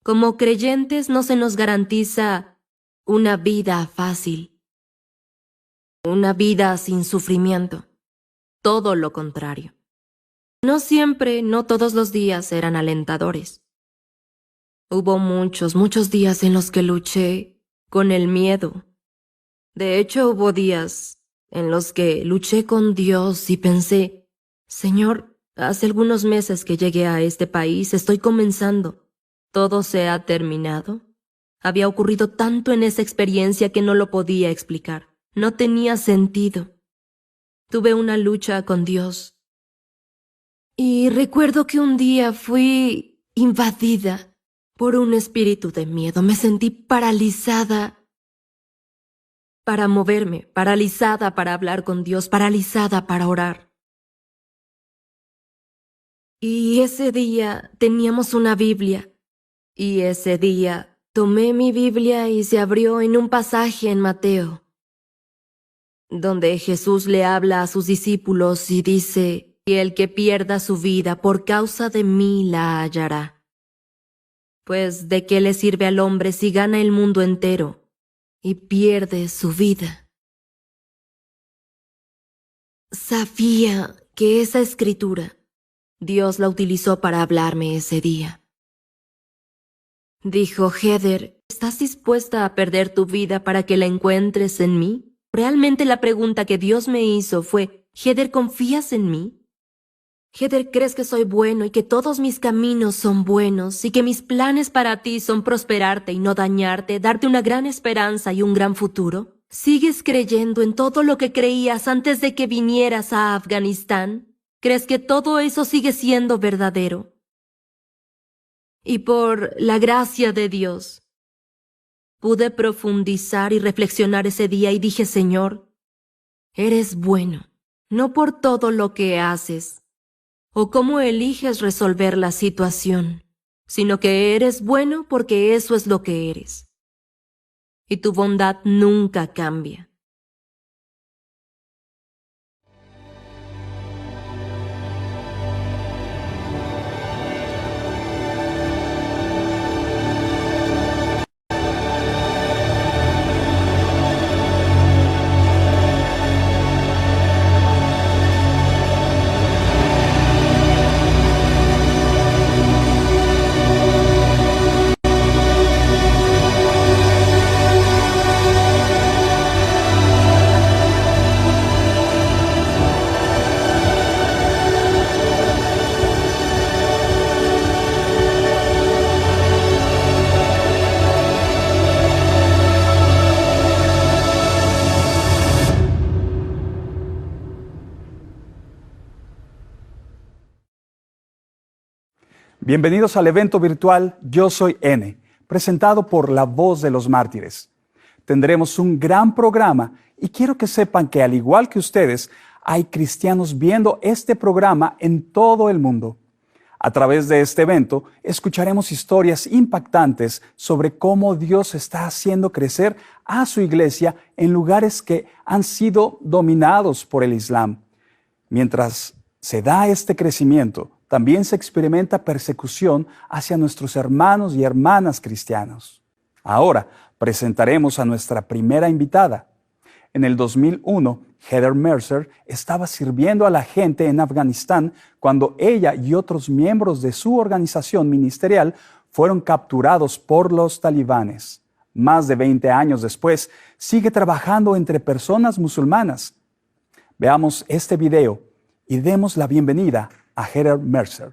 Como creyentes no se nos garantiza una vida fácil, una vida sin sufrimiento. Todo lo contrario. No siempre, no todos los días eran alentadores. Hubo muchos días en los que luché con el miedo. De hecho, hubo días en los que luché con Dios y pensé, Señor, hace algunos meses que llegué a este país, estoy comenzando. ¿Todo se ha terminado? Había ocurrido tanto en esa experiencia que no lo podía explicar. No tenía sentido. Tuve una lucha con Dios. Y recuerdo que un día fui invadida por un espíritu de miedo. Me sentí paralizada para moverme, paralizada para hablar con Dios, paralizada para orar. Y ese día teníamos una Biblia. Y ese día tomé mi Biblia y se abrió en un pasaje en Mateo, donde Jesús le habla a sus discípulos y dice, y el que pierda su vida por causa de mí la hallará. Pues ¿de qué le sirve al hombre si gana el mundo entero y pierde su vida? Sabía que esa escritura Dios la utilizó para hablarme ese día. Dijo, Heather, ¿estás dispuesta a perder tu vida para que la encuentres en mí? Realmente la pregunta que Dios me hizo fue, Heather, ¿confías en mí? Heather, ¿crees que soy bueno y que todos mis caminos son buenos y que mis planes para ti son prosperarte y no dañarte, darte una gran esperanza y un gran futuro? ¿Sigues creyendo en todo lo que creías antes de que vinieras a Afganistán? ¿Crees que todo eso sigue siendo verdadero? Y por la gracia de Dios, pude profundizar y reflexionar ese día y dije, Señor, eres bueno, no por todo lo que haces o cómo eliges resolver la situación, sino que eres bueno porque eso es lo que eres. Y tu bondad nunca cambia. Bienvenidos al evento virtual Yo Soy N, presentado por La Voz de los Mártires. Tendremos un gran programa y quiero que sepan que al igual que ustedes, hay cristianos viendo este programa en todo el mundo. A través de este evento, escucharemos historias impactantes sobre cómo Dios está haciendo crecer a su iglesia en lugares que han sido dominados por el Islam. Mientras se da este crecimiento, también se experimenta persecución hacia nuestros hermanos y hermanas cristianos. Ahora presentaremos a nuestra primera invitada. En el 2001, Heather Mercer estaba sirviendo a la gente en Afganistán cuando ella y otros miembros de su organización ministerial fueron capturados por los talibanes. Más de 20 años después, sigue trabajando entre personas musulmanas. Veamos este video y demos la bienvenida a Heather Mercer.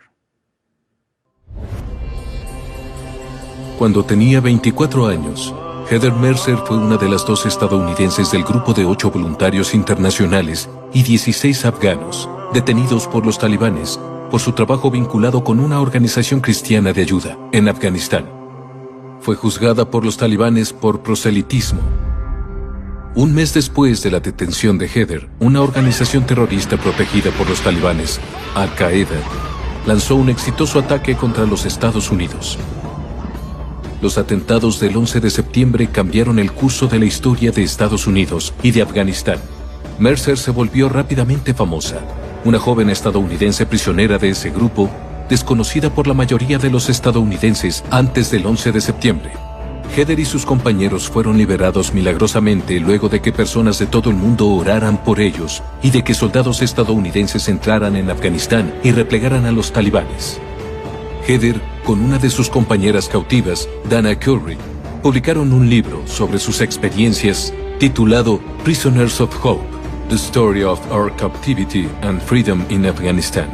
Cuando tenía 24 años, Heather Mercer fue una de las 2 estadounidenses del grupo de 8 voluntarios internacionales y 16 afganos, detenidos por los talibanes por su trabajo vinculado con una organización cristiana de ayuda en Afganistán. Fue juzgada por los talibanes por proselitismo. Un mes después de la detención de Heather, una organización terrorista protegida por los talibanes, Al-Qaeda, lanzó un exitoso ataque contra los Estados Unidos. Los atentados del 11 de septiembre cambiaron el curso de la historia de Estados Unidos y de Afganistán. Mercer se volvió rápidamente famosa. Una joven estadounidense prisionera de ese grupo desconocida por la mayoría de los estadounidenses antes del 11 de septiembre. Heather y sus compañeros fueron liberados milagrosamente luego de que personas de todo el mundo oraran por ellos y de que soldados estadounidenses entraran en Afganistán y replegaran a los talibanes. Heather, con una de sus compañeras cautivas, Dana Curry, publicaron un libro sobre sus experiencias titulado Prisoners of Hope: The Story of Our Captivity and Freedom in Afghanistan.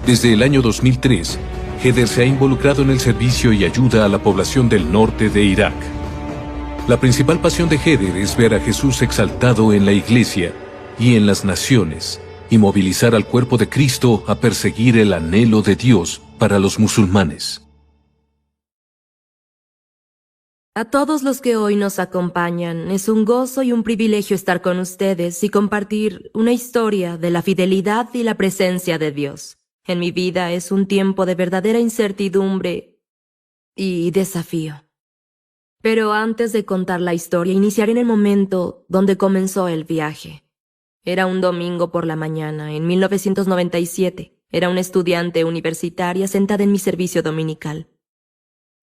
Desde el año 2003, Heather se ha involucrado en el servicio y ayuda a la población del norte de Irak. La principal pasión de Heather es ver a Jesús exaltado en la iglesia y en las naciones, y movilizar al cuerpo de Cristo a perseguir el anhelo de Dios para los musulmanes. A todos los que hoy nos acompañan, es un gozo y un privilegio estar con ustedes y compartir una historia de la fidelidad y la presencia de Dios. En mi vida es un tiempo de verdadera incertidumbre y desafío. Pero antes de contar la historia, iniciaré en el momento donde comenzó el viaje. Era un domingo por la mañana, en 1997. Era una estudiante universitaria sentada en mi servicio dominical.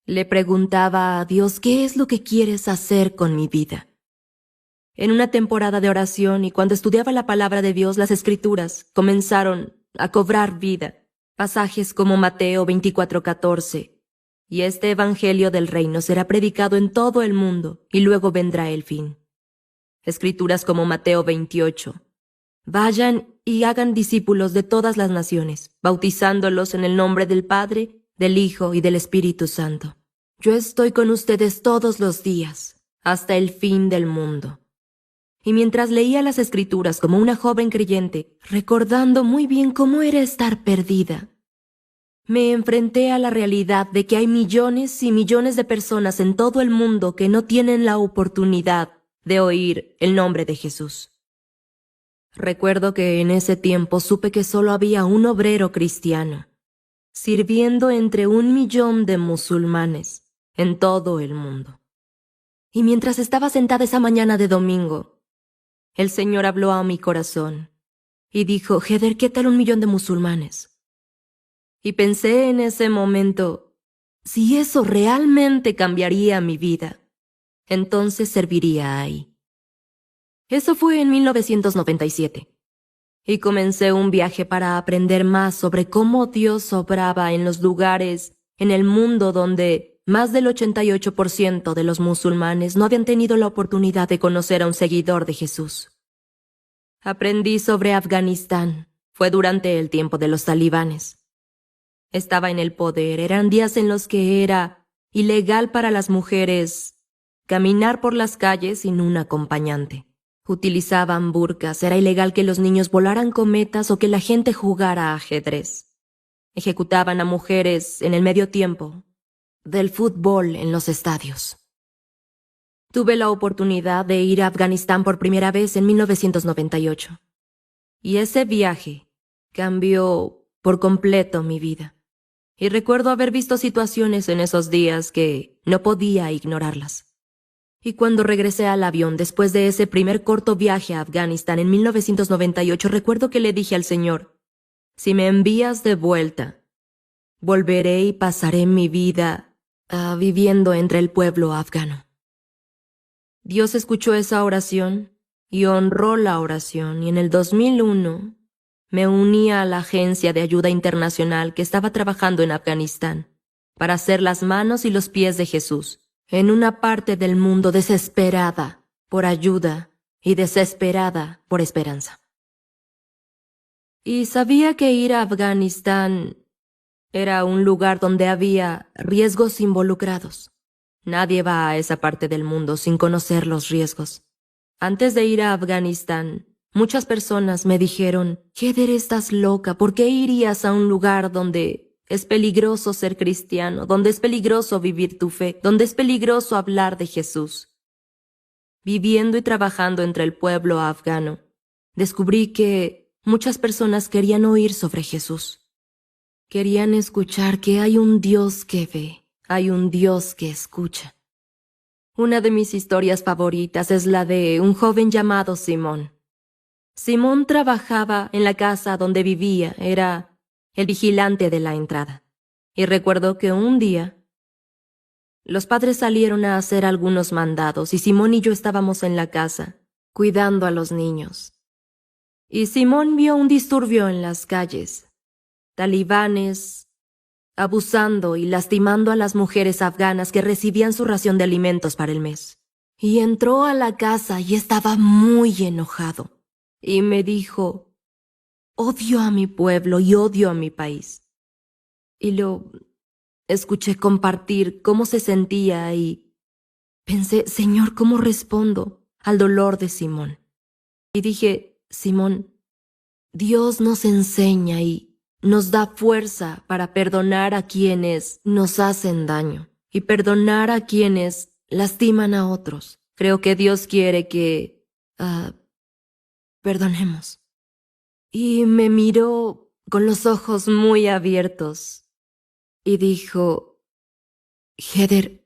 Le preguntaba a Dios, ¿qué es lo que quieres hacer con mi vida? En una temporada de oración y cuando estudiaba la palabra de Dios, las Escrituras comenzaron a cobrar vida. Pasajes como Mateo 24:14. Y este evangelio del reino será predicado en todo el mundo, y luego vendrá el fin. Escrituras como Mateo 28. Vayan y hagan discípulos de todas las naciones, bautizándolos en el nombre del Padre, del Hijo y del Espíritu Santo. Yo estoy con ustedes todos los días, hasta el fin del mundo. Y mientras leía las Escrituras como una joven creyente, recordando muy bien cómo era estar perdida, me enfrenté a la realidad de que hay millones y millones de personas en todo el mundo que no tienen la oportunidad de oír el nombre de Jesús. Recuerdo que en ese tiempo supe que solo había un obrero cristiano, sirviendo entre 1 millón de musulmanes en todo el mundo. Y mientras estaba sentada esa mañana de domingo, el Señor habló a mi corazón y dijo, Heather, ¿qué tal 1 millón de musulmanes? Y pensé en ese momento, si eso realmente cambiaría mi vida, entonces serviría ahí. Eso fue en 1997. Y comencé un viaje para aprender más sobre cómo Dios obraba en los lugares en el mundo donde más del 88% de los musulmanes no habían tenido la oportunidad de conocer a un seguidor de Jesús. Aprendí sobre Afganistán. Fue durante el tiempo de los talibanes. Estaba en el poder. Eran días en los que era ilegal para las mujeres caminar por las calles sin un acompañante. Utilizaban burkas. Era ilegal que los niños volaran cometas o que la gente jugara a ajedrez. Ejecutaban a mujeres en el medio tiempo del fútbol en los estadios. Tuve la oportunidad de ir a Afganistán por primera vez en 1998. Y ese viaje cambió por completo mi vida. Y recuerdo haber visto situaciones en esos días que no podía ignorarlas. Y cuando regresé al avión después de ese primer corto viaje a Afganistán en 1998, recuerdo que le dije al Señor, si me envías de vuelta, volveré y pasaré mi vida viviendo entre el pueblo afgano. Dios escuchó esa oración y honró la oración, y en el 2001 me uní a la agencia de ayuda internacional que estaba trabajando en Afganistán para ser las manos y los pies de Jesús en una parte del mundo desesperada por ayuda y desesperada por esperanza. Y sabía que ir a Afganistán era un lugar donde había riesgos involucrados. Nadie va a esa parte del mundo sin conocer los riesgos. Antes de ir a Afganistán, muchas personas me dijeron, Heather, estás loca, ¿por qué irías a un lugar donde es peligroso ser cristiano, donde es peligroso vivir tu fe, donde es peligroso hablar de Jesús? Viviendo y trabajando entre el pueblo afgano, descubrí que muchas personas querían oír sobre Jesús. Querían escuchar que hay un Dios que ve, hay un Dios que escucha. Una de mis historias favoritas es la de un joven llamado Simón. Simón trabajaba en la casa donde vivía, era el vigilante de la entrada. Y recuerdo que un día los padres salieron a hacer algunos mandados y Simón y yo estábamos en la casa, cuidando a los niños. Y Simón vio un disturbio en las calles, talibanes abusando y lastimando a las mujeres afganas que recibían su ración de alimentos para el mes. Y entró a la casa y estaba muy enojado. Y me dijo: odio a mi pueblo y odio a mi país. Y lo escuché compartir cómo se sentía y pensé: Señor, ¿cómo respondo al dolor de Simón? Y dije: Simón, Dios nos enseña y nos da fuerza para perdonar a quienes nos hacen daño y perdonar a quienes lastiman a otros. Creo que Dios quiere que perdonemos. Y me miró con los ojos muy abiertos y dijo: Heather,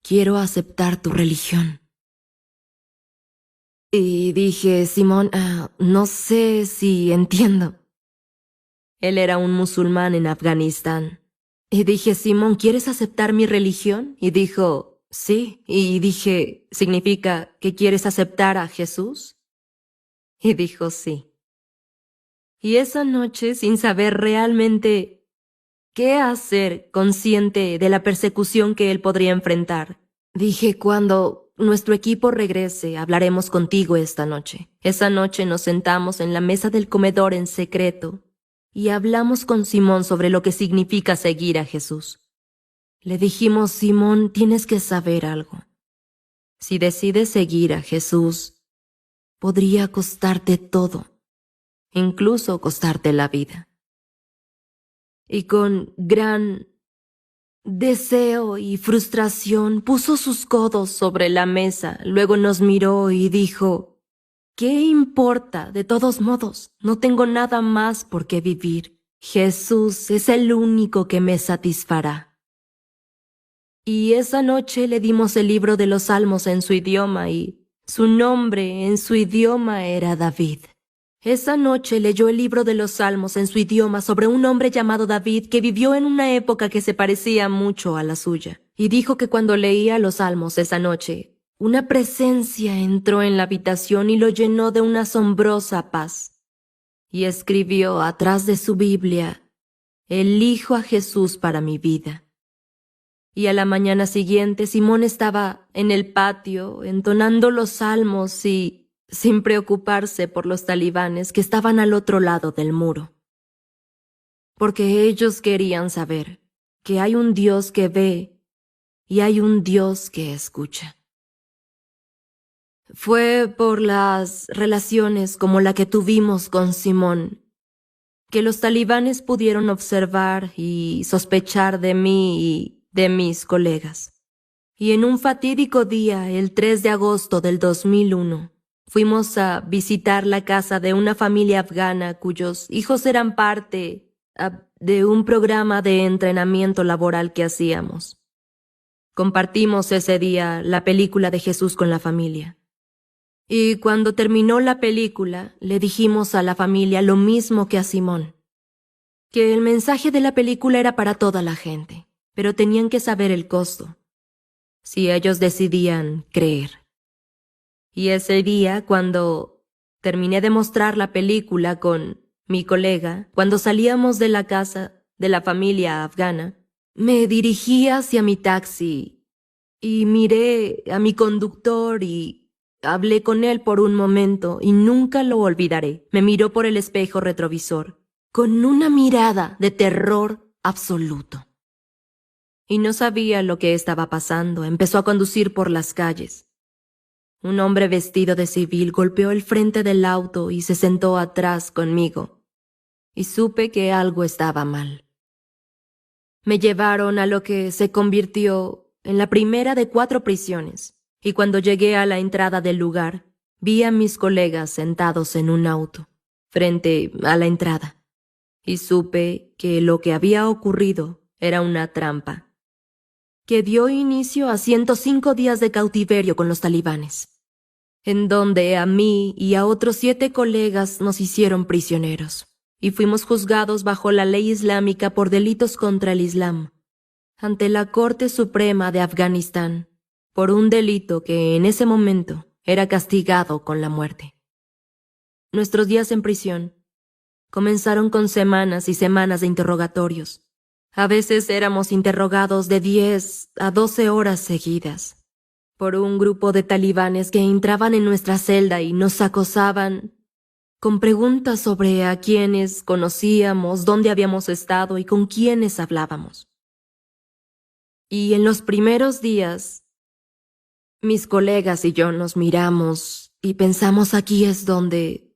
quiero aceptar tu religión. Y dije: Simón, no sé si entiendo. Él era un musulmán en Afganistán. Y dije: Simón, ¿quieres aceptar mi religión? Y dijo: sí. Y dije: ¿significa que quieres aceptar a Jesús? Y dijo: sí. Y esa noche, sin saber realmente qué hacer, consciente de la persecución que él podría enfrentar, dije: cuando nuestro equipo regrese, hablaremos contigo esta noche. Esa noche nos sentamos en la mesa del comedor en secreto y hablamos con Simón sobre lo que significa seguir a Jesús. Le dijimos: Simón, tienes que saber algo. Si decides seguir a Jesús, podría costarte todo, incluso costarte la vida. Y con gran deseo y frustración puso sus codos sobre la mesa, luego nos miró y dijo: ¿qué importa? De todos modos, no tengo nada más por qué vivir. Jesús es el único que me satisfará. Y esa noche le dimos el libro de los Salmos en su idioma y su nombre en su idioma era David. Esa noche leyó el libro de los Salmos en su idioma sobre un hombre llamado David que vivió en una época que se parecía mucho a la suya. Y dijo que cuando leía los Salmos esa noche, una presencia entró en la habitación y lo llenó de una asombrosa paz. Y escribió atrás de su Biblia: elijo a Jesús para mi vida. Y a la mañana siguiente Simón estaba en el patio entonando los salmos y sin preocuparse por los talibanes que estaban al otro lado del muro. Porque ellos querían saber que hay un Dios que ve y hay un Dios que escucha. Fue por las relaciones como la que tuvimos con Simón que los talibanes pudieron observar y sospechar de mí y de mis colegas. Y en un fatídico día, el 3 de agosto del 2001, fuimos a visitar la casa de una familia afgana cuyos hijos eran parte de un programa de entrenamiento laboral que hacíamos. Compartimos ese día la película de Jesús con la familia. Y cuando terminó la película, le dijimos a la familia lo mismo que a Simón, que el mensaje de la película era para toda la gente, pero tenían que saber el costo, si ellos decidían creer. Y ese día, cuando terminé de mostrar la película con mi colega, cuando salíamos de la casa de la familia afgana, me dirigí hacia mi taxi y miré a mi conductor y hablé con él por un momento y nunca lo olvidaré. Me miró por el espejo retrovisor, con una mirada de terror absoluto. Y no sabía lo que estaba pasando. Empezó a conducir por las calles. Un hombre vestido de civil golpeó el frente del auto y se sentó atrás conmigo. Y supe que algo estaba mal. Me llevaron a lo que se convirtió en la primera de 4 prisiones. Y cuando llegué a la entrada del lugar, vi a mis colegas sentados en un auto, frente a la entrada, y supe que lo que había ocurrido era una trampa, que dio inicio a 105 días de cautiverio con los talibanes, en donde a mí y a otros 7 colegas nos hicieron prisioneros. y fuimos juzgados bajo la ley islámica por delitos contra el Islam, ante la Corte Suprema de Afganistán, por un delito que en ese momento era castigado con la muerte. Nuestros días en prisión comenzaron con semanas y semanas de interrogatorios. A veces éramos interrogados de 10 a 12 horas seguidas por un grupo de talibanes que entraban en nuestra celda y nos acosaban con preguntas sobre a quiénes conocíamos, dónde habíamos estado y con quiénes hablábamos. Y en los primeros días, mis colegas y yo nos miramos y pensamos, aquí es donde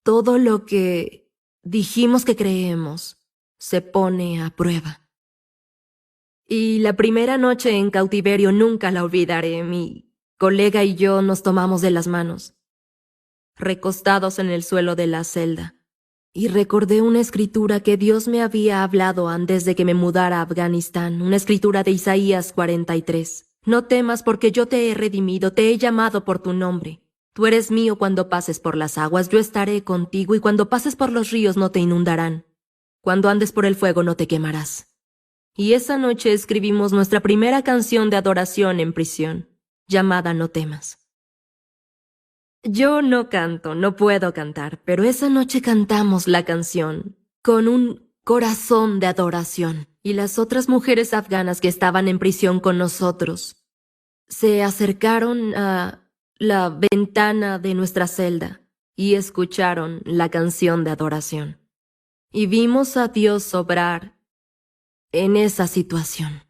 todo lo que dijimos que creemos se pone a prueba. Y la primera noche en cautiverio nunca la olvidaré. Mi colega y yo nos tomamos de las manos, recostados en el suelo de la celda, y recordé una escritura que Dios me había hablado antes de que me mudara a Afganistán, una escritura de Isaías 43. No temas, porque yo te he redimido, te he llamado por tu nombre. Tú eres mío. Cuando pases por las aguas, yo estaré contigo, y cuando pases por los ríos no te inundarán. Cuando andes por el fuego no te quemarás. Y esa noche escribimos nuestra primera canción de adoración en prisión, llamada No temas. Yo no canto, no puedo cantar, pero esa noche cantamos la canción con un corazón de adoración. Y las otras mujeres afganas que estaban en prisión con nosotros se acercaron a la ventana de nuestra celda y escucharon la canción de adoración. Y vimos a Dios obrar en esa situación.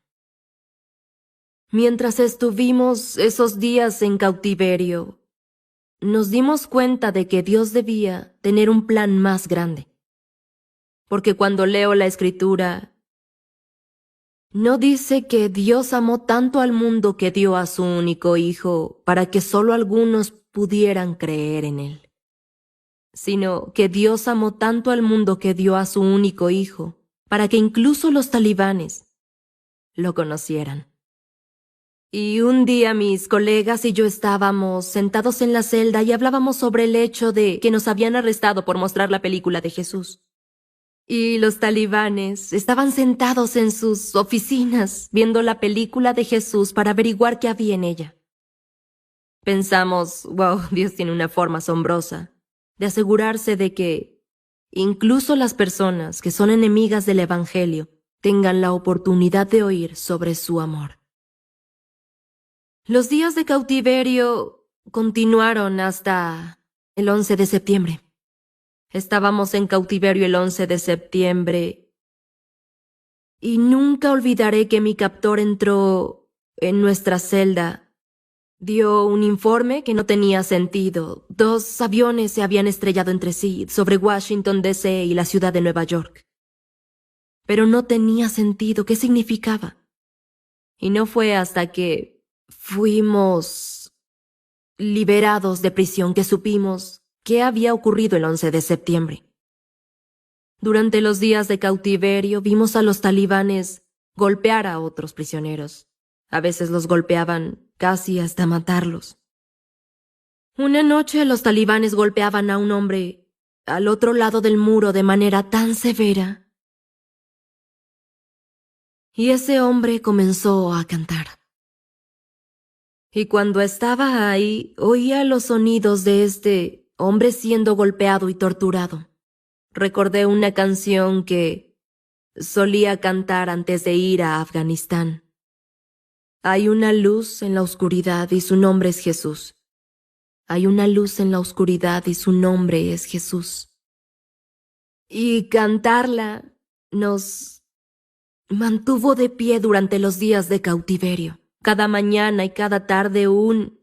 Mientras estuvimos esos días en cautiverio, nos dimos cuenta de que Dios debía tener un plan más grande. Porque cuando leo la Escritura, no dice que Dios amó tanto al mundo que dio a su único Hijo para que solo algunos pudieran creer en Él, sino que Dios amó tanto al mundo que dio a su único Hijo para que incluso los talibanes lo conocieran. Y un día mis colegas y yo estábamos sentados en la celda y hablábamos sobre el hecho de que nos habían arrestado por mostrar la película de Jesús. Y los talibanes estaban sentados en sus oficinas viendo la película de Jesús para averiguar qué había en ella. Pensamos, wow, Dios tiene una forma asombrosa de asegurarse de que incluso las personas que son enemigas del Evangelio tengan la oportunidad de oír sobre su amor. Los días de cautiverio continuaron hasta el 11 de septiembre. Estábamos en cautiverio el 11 de septiembre y nunca olvidaré que mi captor entró en nuestra celda. Dio un informe que no tenía sentido. 2 aviones se habían estrellado entre sí sobre Washington, D.C. y la ciudad de Nueva York. Pero no tenía sentido. ¿Qué significaba? Y no fue hasta que fuimos liberados de prisión que supimos qué había ocurrido el 11 de septiembre. Durante los días de cautiverio vimos a los talibanes golpear a otros prisioneros. A veces los golpeaban casi hasta matarlos. Una noche los talibanes golpeaban a un hombre al otro lado del muro de manera tan severa. Y ese hombre comenzó a cantar. Y cuando estaba ahí, oía los sonidos de este hombre siendo golpeado y torturado. Recordé una canción que solía cantar antes de ir a Afganistán. Hay una luz en la oscuridad y su nombre es Jesús. Hay una luz en la oscuridad y su nombre es Jesús. Y cantarla nos mantuvo de pie durante los días de cautiverio. Cada mañana y cada tarde un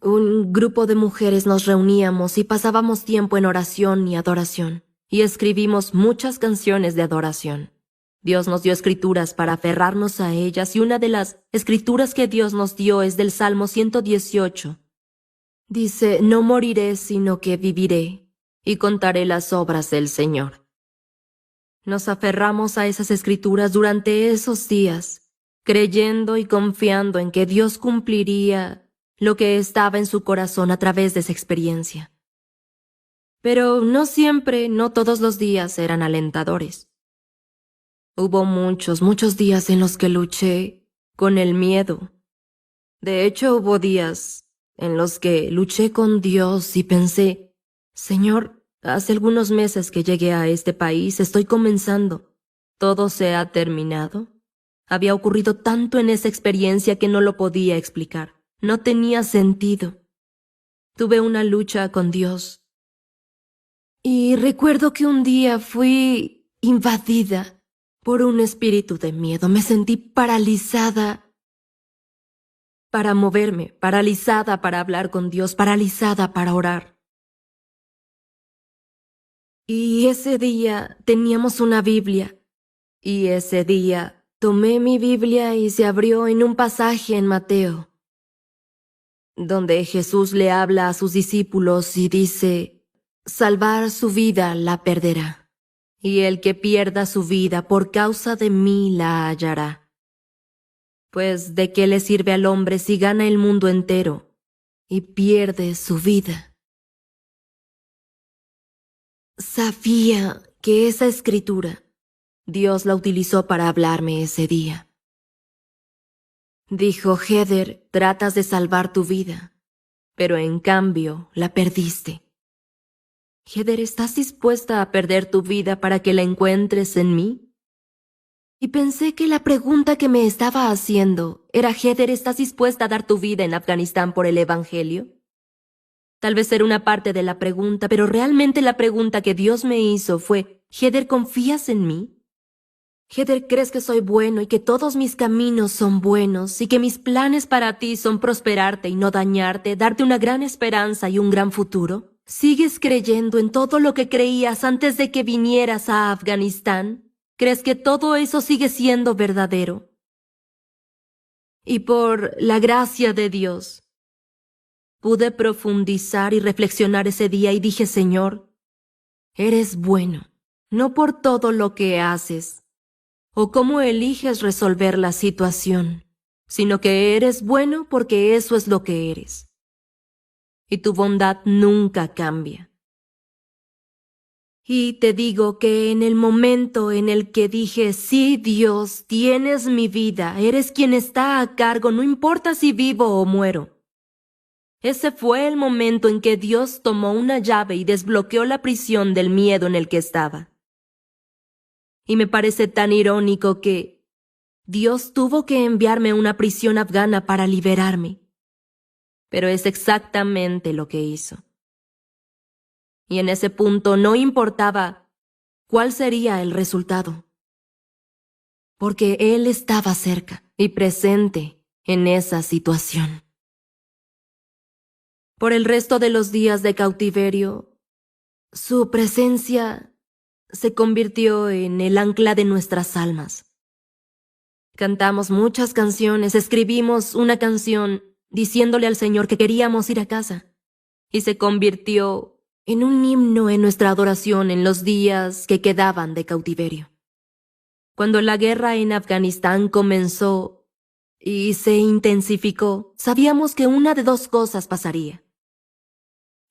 grupo de mujeres nos reuníamos y pasábamos tiempo en oración y adoración. Y escribimos muchas canciones de adoración. Dios nos dio escrituras para aferrarnos a ellas y una de las escrituras que Dios nos dio es del Salmo 118. Dice, no moriré sino que viviré y contaré las obras del Señor. Nos aferramos a esas escrituras durante esos días, creyendo y confiando en que Dios cumpliría lo que estaba en su corazón a través de esa experiencia. Pero no siempre, no todos los días eran alentadores. Hubo muchos días en los que luché con el miedo. De hecho, hubo días en los que luché con Dios y pensé, Señor, hace algunos meses que llegué a este país, estoy comenzando. ¿Todo se ha terminado? Había ocurrido tanto en esa experiencia que no lo podía explicar. No tenía sentido. Tuve una lucha con Dios. Y recuerdo que un día fui invadida por un espíritu de miedo. Me sentí paralizada para moverme, paralizada para hablar con Dios, paralizada para orar. Y ese día teníamos una Biblia. Y ese día tomé mi Biblia y se abrió en un pasaje en Mateo, donde Jesús le habla a sus discípulos y dice, salvar su vida la perderá, y el que pierda su vida por causa de mí la hallará. Pues ¿de qué le sirve al hombre si gana el mundo entero y pierde su vida? Sabía que esa escritura Dios la utilizó para hablarme ese día. Dijo, Heather, tratas de salvar tu vida, pero en cambio la perdiste. Heather, ¿estás dispuesta a perder tu vida para que la encuentres en mí? Y pensé que la pregunta que me estaba haciendo era, Heather, ¿estás dispuesta a dar tu vida en Afganistán por el Evangelio? Tal vez era una parte de la pregunta, pero realmente la pregunta que Dios me hizo fue, Heather, ¿confías en mí? Heather, ¿crees que soy bueno y que todos mis caminos son buenos y que mis planes para ti son prosperarte y no dañarte, darte una gran esperanza y un gran futuro? ¿Sigues creyendo en todo lo que creías antes de que vinieras a Afganistán? ¿Crees que todo eso sigue siendo verdadero? Y por la gracia de Dios, pude profundizar y reflexionar ese día y dije, Señor, eres bueno, no por todo lo que haces o cómo eliges resolver la situación, sino que eres bueno porque eso es lo que eres. Y tu bondad nunca cambia. Y te digo que en el momento en el que dije, sí, Dios, tienes mi vida, eres quien está a cargo, no importa si vivo o muero. Ese fue el momento en que Dios tomó una llave y desbloqueó la prisión del miedo en el que estaba. Y me parece tan irónico que Dios tuvo que enviarme a una prisión afgana para liberarme. Pero es exactamente lo que hizo. Y en ese punto no importaba cuál sería el resultado, porque Él estaba cerca y presente en esa situación. Por el resto de los días de cautiverio, su presencia se convirtió en el ancla de nuestras almas. Cantamos muchas canciones, escribimos una canción diciéndole al Señor que queríamos ir a casa, y se convirtió en un himno en nuestra adoración en los días que quedaban de cautiverio. Cuando la guerra en Afganistán comenzó y se intensificó, sabíamos que una de dos cosas pasaría.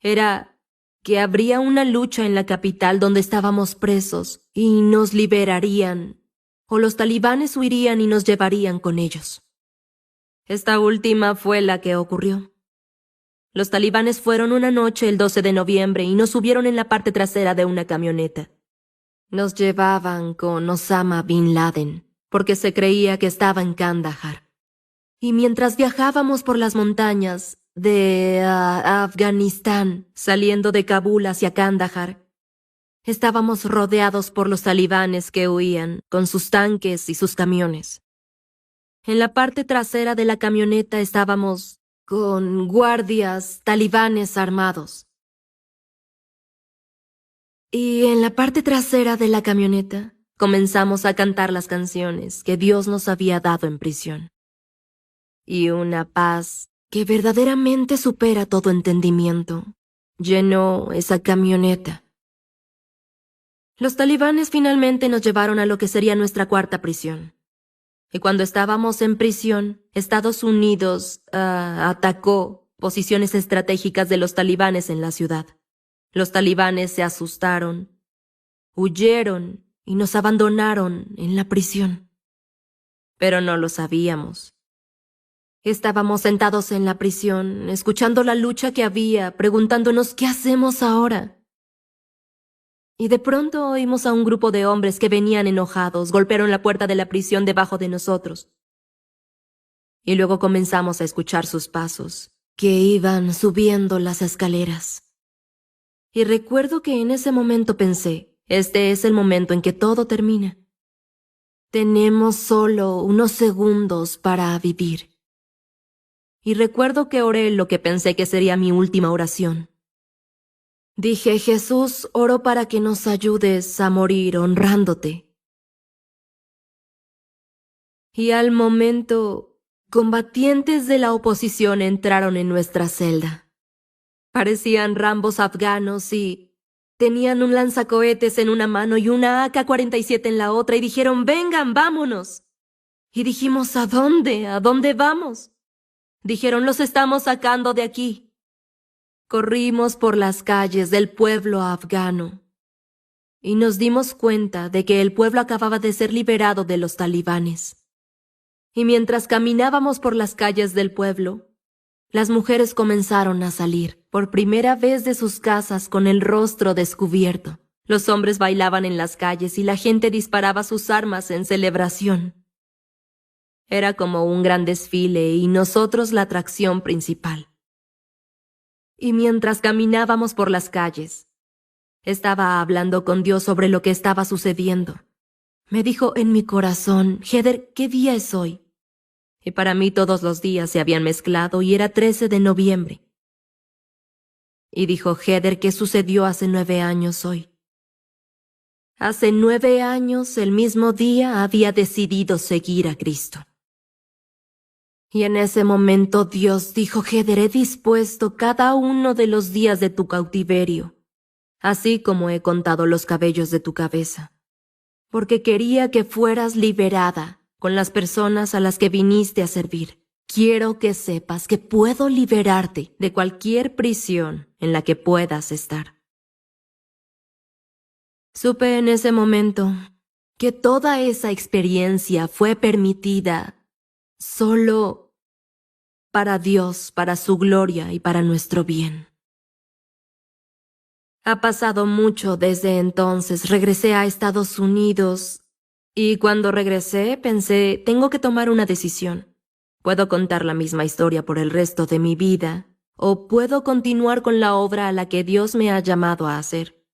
Era que habría una lucha en la capital donde estábamos presos y nos liberarían, o los talibanes huirían y nos llevarían con ellos. Esta última fue la que ocurrió. Los talibanes fueron una noche el 12 de noviembre y nos subieron en la parte trasera de una camioneta. Nos llevaban con Osama Bin Laden, porque se creía que estaba en Kandahar. Y mientras viajábamos por las montañas de Afganistán, saliendo de Kabul hacia Kandahar, estábamos rodeados por los talibanes que huían con sus tanques y sus camiones. En la parte trasera de la camioneta estábamos con guardias talibanes armados. Y en la parte trasera de la camioneta comenzamos a cantar las canciones que Dios nos había dado en prisión. Y una paz que verdaderamente supera todo entendimiento llenó esa camioneta. Los talibanes finalmente nos llevaron a lo que sería nuestra cuarta prisión. Y cuando estábamos en prisión, Estados Unidos atacó posiciones estratégicas de los talibanes en la ciudad. Los talibanes se asustaron, huyeron y nos abandonaron en la prisión. Pero no lo sabíamos. Estábamos sentados en la prisión, escuchando la lucha que había, preguntándonos ¿qué hacemos ahora? Y de pronto oímos a un grupo de hombres que venían enojados, golpearon la puerta de la prisión debajo de nosotros. Y luego comenzamos a escuchar sus pasos, que iban subiendo las escaleras. Y recuerdo que en ese momento pensé, este es el momento en que todo termina. Tenemos solo unos segundos para vivir. Y recuerdo que oré lo que pensé que sería mi última oración. Dije, Jesús, oro para que nos ayudes a morir honrándote. Y al momento, combatientes de la oposición entraron en nuestra celda. Parecían Rambos afganos y tenían un lanzacohetes en una mano y una AK-47 en la otra y dijeron, vengan, vámonos. Y dijimos, ¿a dónde? ¿A dónde vamos? Dijeron, los estamos sacando de aquí. Corrimos por las calles del pueblo afgano y nos dimos cuenta de que el pueblo acababa de ser liberado de los talibanes. Y mientras caminábamos por las calles del pueblo, las mujeres comenzaron a salir por primera vez de sus casas con el rostro descubierto. Los hombres bailaban en las calles y la gente disparaba sus armas en celebración. Era como un gran desfile y nosotros la atracción principal. Y mientras caminábamos por las calles, estaba hablando con Dios sobre lo que estaba sucediendo. Me dijo en mi corazón, Heather, ¿qué día es hoy? Y para mí todos los días se habían mezclado y era 13 de noviembre. Y dijo, Heather, ¿qué sucedió hace 9 años hoy? Hace 9 años, el mismo día, había decidido seguir a Cristo. Y en ese momento Dios dijo, Heather, he dispuesto cada uno de los días de tu cautiverio, así como he contado los cabellos de tu cabeza, porque quería que fueras liberada con las personas a las que viniste a servir. Quiero que sepas que puedo liberarte de cualquier prisión en la que puedas estar. Supe en ese momento que toda esa experiencia fue permitida solo para Dios, para su gloria y para nuestro bien. Ha pasado mucho desde entonces. Regresé a Estados Unidos y cuando regresé pensé, tengo que tomar una decisión. Puedo contar la misma historia por el resto de mi vida o puedo continuar con la obra a la que Dios me ha llamado a hacer.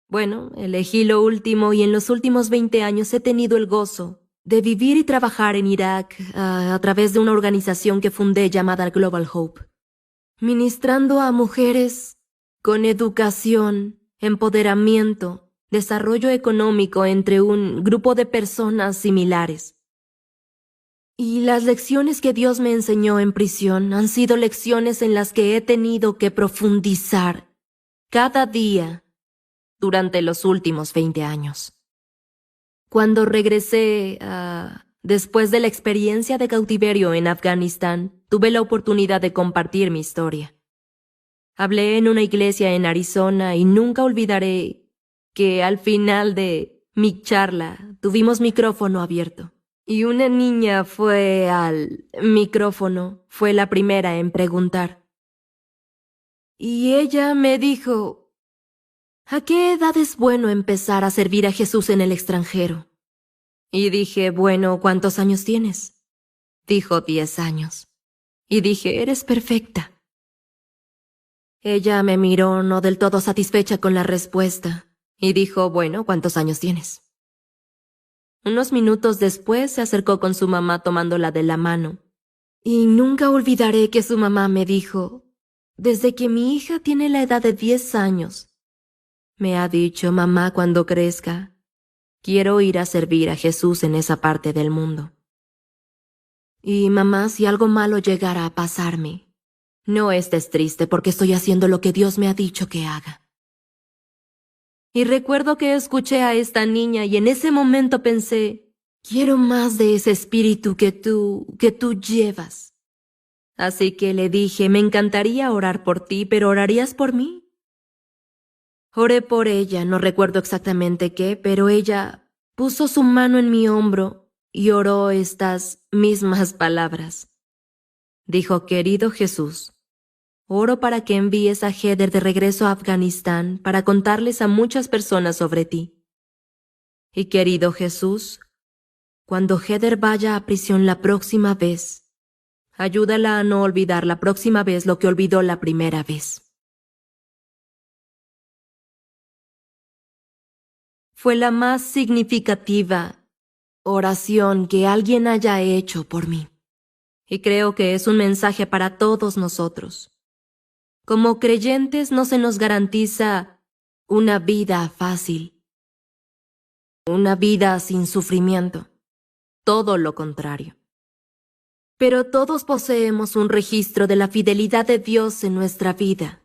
Bueno, elegí lo último y en los últimos 20 años he tenido el gozo de vivir y trabajar en Irak a través de una organización que fundé llamada Global Hope, ministrando a mujeres con educación, empoderamiento, desarrollo económico entre un grupo de personas similares. Y las lecciones que Dios me enseñó en prisión han sido lecciones en las que he tenido que profundizar cada día durante los últimos 20 años. Cuando regresé, después de la experiencia de cautiverio en Afganistán, tuve la oportunidad de compartir mi historia. Hablé en una iglesia en Arizona y nunca olvidaré que al final de mi charla tuvimos micrófono abierto. Y una niña fue al micrófono, fue la primera en preguntar. Y ella me dijo, ¿a qué edad es bueno empezar a servir a Jesús en el extranjero? Y dije, bueno, ¿cuántos años tienes? Dijo 10 años. Y dije, eres perfecta. Ella me miró no del todo satisfecha con la respuesta y dijo, bueno, ¿cuántos años tienes? Unos minutos después se acercó con su mamá tomándola de la mano. Y nunca olvidaré que su mamá me dijo, desde que mi hija tiene la edad de 10 años, me ha dicho, mamá, cuando crezca, quiero ir a servir a Jesús en esa parte del mundo. Y mamá, si algo malo llegara a pasarme, no estés triste porque estoy haciendo lo que Dios me ha dicho que haga. Y recuerdo que escuché a esta niña y en ese momento pensé, quiero más de ese espíritu que tú llevas. Así que le dije, me encantaría orar por ti, pero ¿orarías por mí? Oré por ella, no recuerdo exactamente qué, pero ella puso su mano en mi hombro y oró estas mismas palabras. Dijo: querido Jesús, oro para que envíes a Heather de regreso a Afganistán para contarles a muchas personas sobre ti. Y querido Jesús, cuando Heather vaya a prisión la próxima vez, ayúdala a no olvidar la próxima vez lo que olvidó la primera vez. Fue la más significativa oración que alguien haya hecho por mí. Y creo que es un mensaje para todos nosotros. Como creyentes no se nos garantiza una vida fácil, una vida sin sufrimiento, todo lo contrario. Pero todos poseemos un registro de la fidelidad de Dios en nuestra vida.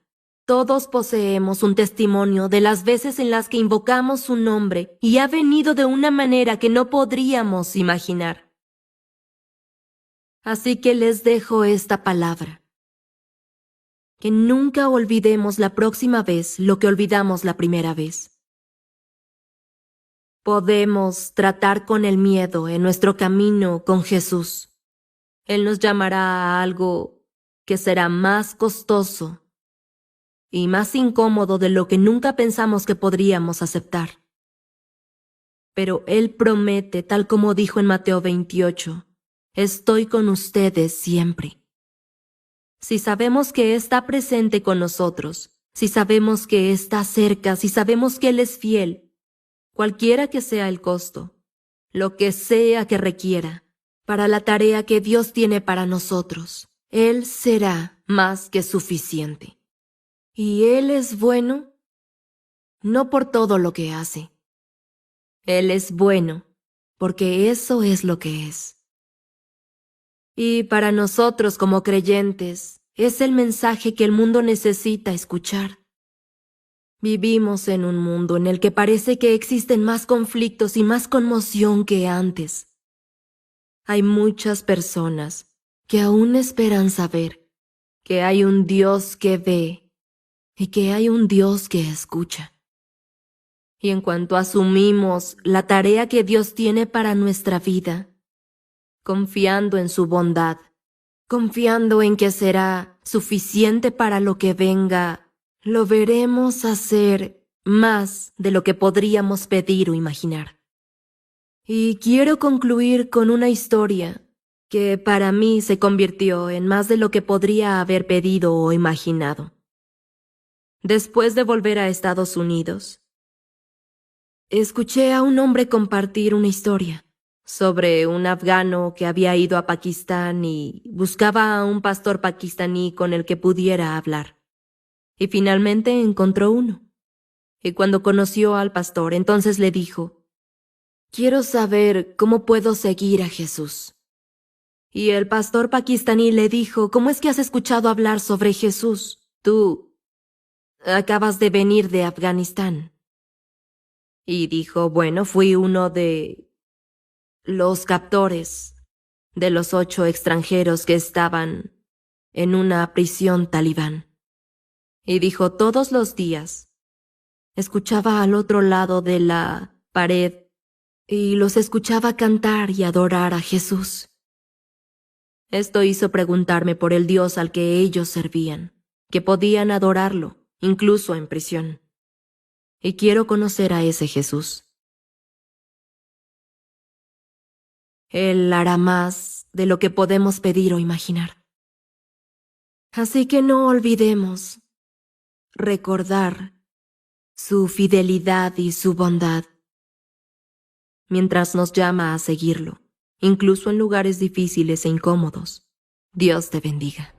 Todos poseemos un testimonio de las veces en las que invocamos su nombre y ha venido de una manera que no podríamos imaginar. Así que les dejo esta palabra. Que nunca olvidemos la próxima vez lo que olvidamos la primera vez. Podemos tratar con el miedo en nuestro camino con Jesús. Él nos llamará a algo que será más costoso y más incómodo de lo que nunca pensamos que podríamos aceptar. Pero Él promete, tal como dijo en Mateo 28, estoy con ustedes siempre. Si sabemos que está presente con nosotros, si sabemos que está cerca, si sabemos que Él es fiel, cualquiera que sea el costo, lo que sea que requiera, para la tarea que Dios tiene para nosotros, Él será más que suficiente. Y Él es bueno, no por todo lo que hace. Él es bueno, porque eso es lo que es. Y para nosotros como creyentes, es el mensaje que el mundo necesita escuchar. Vivimos en un mundo en el que parece que existen más conflictos y más conmoción que antes. Hay muchas personas que aún esperan saber que hay un Dios que ve y que hay un Dios que escucha. Y en cuanto asumimos la tarea que Dios tiene para nuestra vida, confiando en su bondad, confiando en que será suficiente para lo que venga, lo veremos hacer más de lo que podríamos pedir o imaginar. Y quiero concluir con una historia que para mí se convirtió en más de lo que podría haber pedido o imaginado. Después de volver a Estados Unidos, escuché a un hombre compartir una historia sobre un afgano que había ido a Pakistán y buscaba a un pastor pakistaní con el que pudiera hablar. Y finalmente encontró uno. Y cuando conoció al pastor, entonces le dijo: quiero saber cómo puedo seguir a Jesús. Y el pastor pakistaní le dijo: ¿cómo es que has escuchado hablar sobre Jesús? Tú acabas de venir de Afganistán. Y dijo: bueno, fui uno de los captores de los 8 extranjeros que estaban en una prisión talibán. Y dijo: todos los días escuchaba al otro lado de la pared y los escuchaba cantar y adorar a Jesús. Esto hizo preguntarme por el Dios al que ellos servían, que podían adorarlo, incluso en prisión. Y quiero conocer a ese Jesús. Él hará más de lo que podemos pedir o imaginar. Así que no olvidemos recordar su fidelidad y su bondad mientras nos llama a seguirlo, incluso en lugares difíciles e incómodos. Dios te bendiga.